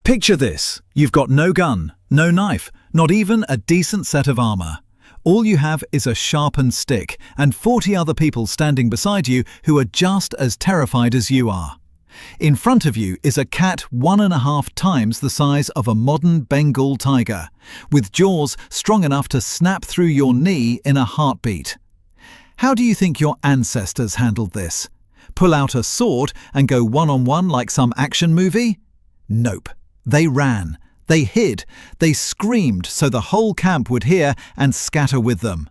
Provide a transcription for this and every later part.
Picture this. You've got no gun, no knife, not even a decent set of armor. All you have is a sharpened stick and 40 other people standing beside you who are just as terrified as you are. In front of you is a cat 1.5 times the size of a modern Bengal tiger, with jaws strong enough to snap through your knee in a heartbeat. How do you think your ancestors handled this? Pull out a sword and go one-on-one like some action movie? Nope. They ran. They hid. They screamed so the whole camp would hear and scatter with them.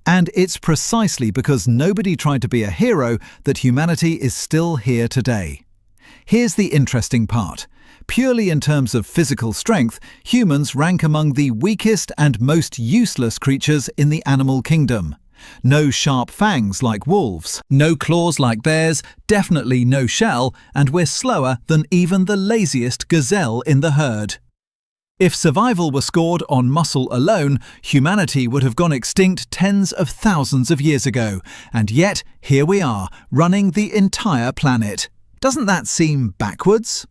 And it's precisely because nobody tried to be a hero that humanity is still here today. Here's the interesting part. Purely in terms of physical strength, humans rank among the weakest and most useless creatures in the animal kingdom. No sharp fangs like wolves, no claws like bears, definitely no shell, and we're slower than even the laziest gazelle in the herd. If survival were scored on muscle alone, humanity would have gone extinct tens of thousands of years ago, and yet here we are, running the entire planet. Doesn't that seem backwards?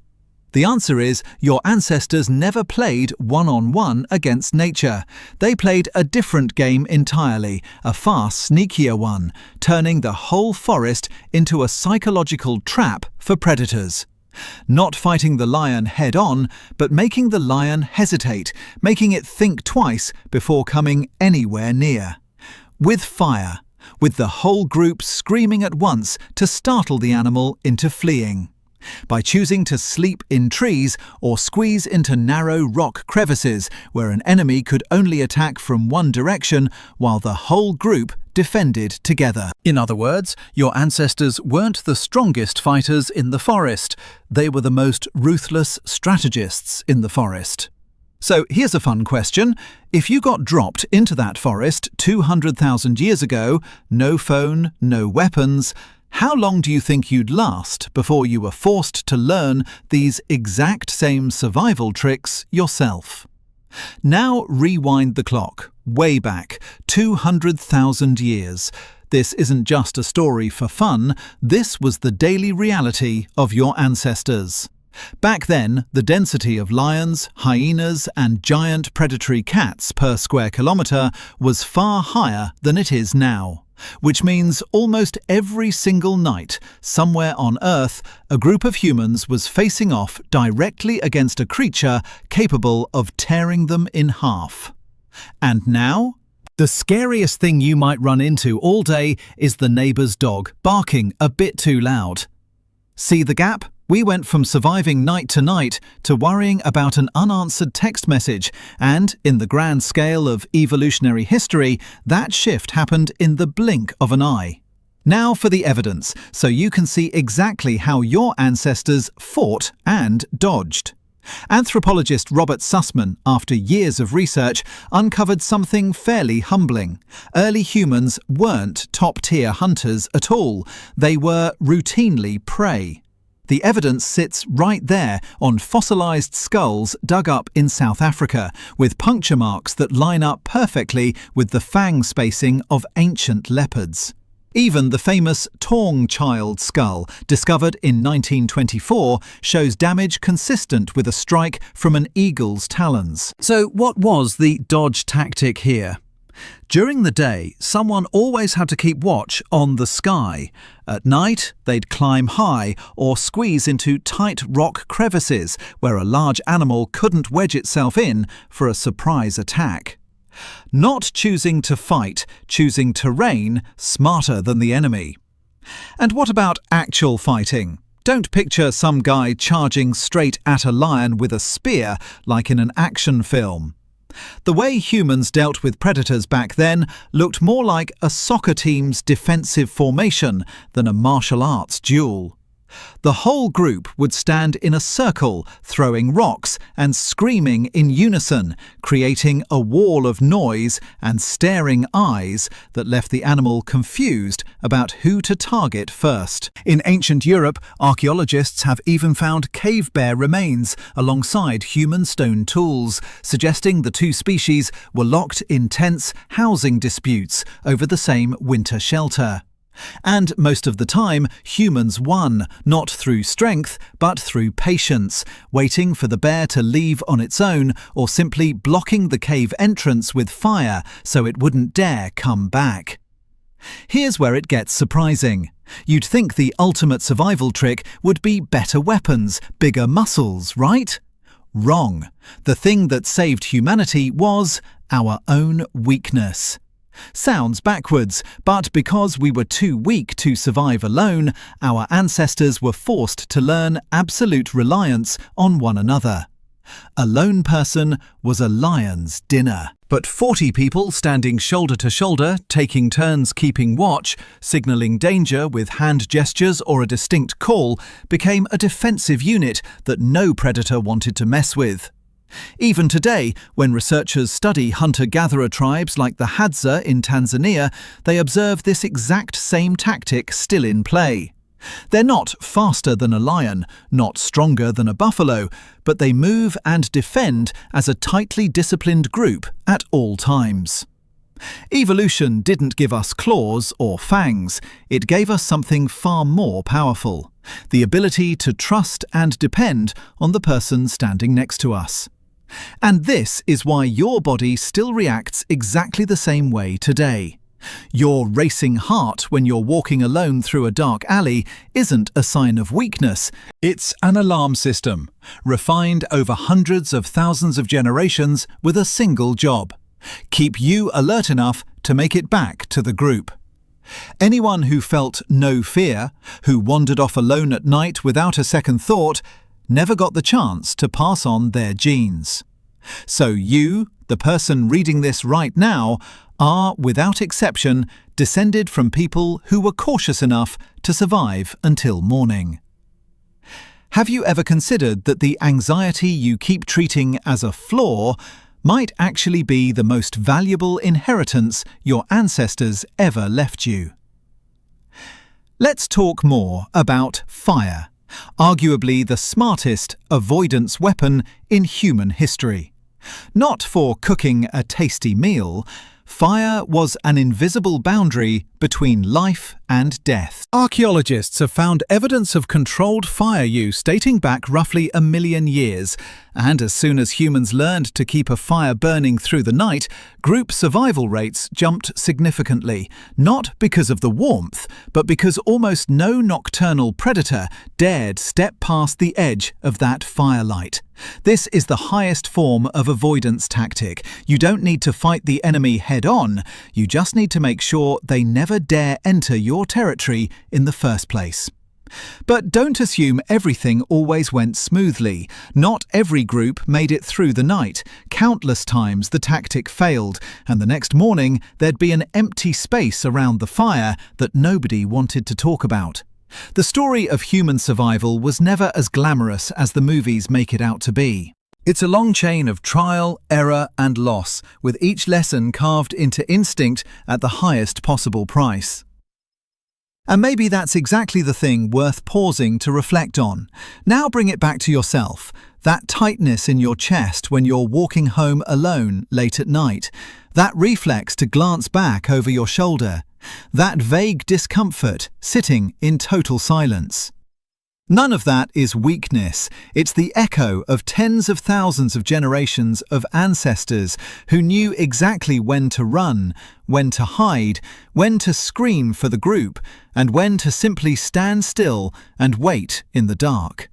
The answer is your ancestors never played one-on-one against nature. They played a different game entirely, a far sneakier one, turning the whole forest into a psychological trap for predators. Not fighting the lion head-on, but making the lion hesitate, making it think twice before coming anywhere near. With fire, with the whole group screaming at once to startle the animal into fleeing. By choosing to sleep in trees or squeeze into narrow rock crevices where an enemy could only attack from one direction while the whole group defended together. In other words, your ancestors weren't the strongest fighters in the forest. They were the most ruthless strategists in the forest. So here's a fun question. If you got dropped into that forest 200,000 years ago, no phone, no weapons, how long do you think you'd last before you were forced to learn these exact same survival tricks yourself? Now rewind the clock, way back, 200,000 years. This isn't just a story for fun, this was the daily reality of your ancestors. Back then, the density of lions, hyenas and giant predatory cats per square kilometre was far higher than it is now. Which means almost every single night, somewhere on Earth, a group of humans was facing off directly against a creature capable of tearing them in half. And now? The scariest thing you might run into all day is the neighbour's dog barking a bit too loud. See the gap? We went from surviving night to night to worrying about an unanswered text message, and in the grand scale of evolutionary history, that shift happened in the blink of an eye. Now for the evidence, so you can see exactly how your ancestors fought and dodged. Anthropologist Robert Sussman, after years of research, uncovered something fairly humbling. Early humans weren't top-tier hunters at all. They were routinely prey. The evidence sits right there on fossilized skulls dug up in South Africa, with puncture marks that line up perfectly with the fang spacing of ancient leopards. Even the famous Taung child skull, discovered in 1924, shows damage consistent with a strike from an eagle's talons. So what was the dodge tactic here? During the day, someone always had to keep watch on the sky. At night, they'd climb high or squeeze into tight rock crevices where a large animal couldn't wedge itself in for a surprise attack. Not choosing to fight, choosing terrain smarter than the enemy. And what about actual fighting? Don't picture some guy charging straight at a lion with a spear like in an action film. The way humans dealt with predators back then looked more like a soccer team's defensive formation than a martial arts duel. The whole group would stand in a circle, throwing rocks and screaming in unison, creating a wall of noise and staring eyes that left the animal confused about who to target first. In ancient Europe, archaeologists have even found cave bear remains alongside human stone tools, suggesting the two species were locked in tense housing disputes over the same winter shelter. And most of the time, humans won, not through strength, but through patience, waiting for the bear to leave on its own or simply blocking the cave entrance with fire so it wouldn't dare come back. Here's where it gets surprising. You'd think the ultimate survival trick would be better weapons, bigger muscles, right? Wrong. The thing that saved humanity was our own weakness. Sounds backwards, but because we were too weak to survive alone, our ancestors were forced to learn absolute reliance on one another. A lone person was a lion's dinner. But 40 people standing shoulder to shoulder, taking turns keeping watch, signaling danger with hand gestures or a distinct call, became a defensive unit that no predator wanted to mess with. Even today, when researchers study hunter-gatherer tribes like the Hadza in Tanzania, they observe this exact same tactic still in play. They're not faster than a lion, not stronger than a buffalo, but they move and defend as a tightly disciplined group at all times. Evolution didn't give us claws or fangs, it gave us something far more powerful: the ability to trust and depend on the person standing next to us. And this is why your body still reacts exactly the same way today. Your racing heart when you're walking alone through a dark alley isn't a sign of weakness. It's an alarm system, refined over hundreds of thousands of generations with a single job: keep you alert enough to make it back to the group. Anyone who felt no fear, who wandered off alone at night without a second thought, never got the chance to pass on their genes. So you, the person reading this right now, are, without exception, descended from people who were cautious enough to survive until morning. Have you ever considered that the anxiety you keep treating as a flaw might actually be the most valuable inheritance your ancestors ever left you? Let's talk more about fire, arguably the smartest avoidance weapon in human history. Not for cooking a tasty meal, fire was an invisible boundary between life and death. Archaeologists have found evidence of controlled fire use dating back roughly 1 million years, and as soon as humans learned to keep a fire burning through the night, group survival rates jumped significantly, not because of the warmth, but because almost no nocturnal predator dared step past the edge of that firelight. This is the highest form of avoidance tactic. You don't need to fight the enemy head-on, you just need to make sure they never dare enter your territory in the first place. But don't assume everything always went smoothly. Not every group made it through the night. Countless times the tactic failed, and the next morning there'd be an empty space around the fire that nobody wanted to talk about. The story of human survival was never as glamorous as the movies make it out to be. It's a long chain of trial, error, and loss, with each lesson carved into instinct at the highest possible price. And maybe that's exactly the thing worth pausing to reflect on. Now bring it back to yourself. That tightness in your chest when you're walking home alone late at night. That reflex to glance back over your shoulder. That vague discomfort sitting in total silence. None of that is weakness. It's the echo of tens of thousands of generations of ancestors who knew exactly when to run, when to hide, when to scream for the group, and when to simply stand still and wait in the dark.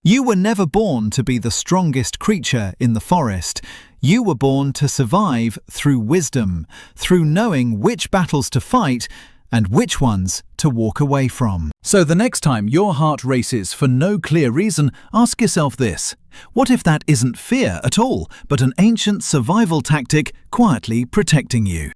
You were never born to be the strongest creature in the forest. You were born to survive through wisdom, through knowing which battles to fight and which ones to walk away from. So the next time your heart races for no clear reason, ask yourself this: what if that isn't fear at all, but an ancient survival tactic quietly protecting you?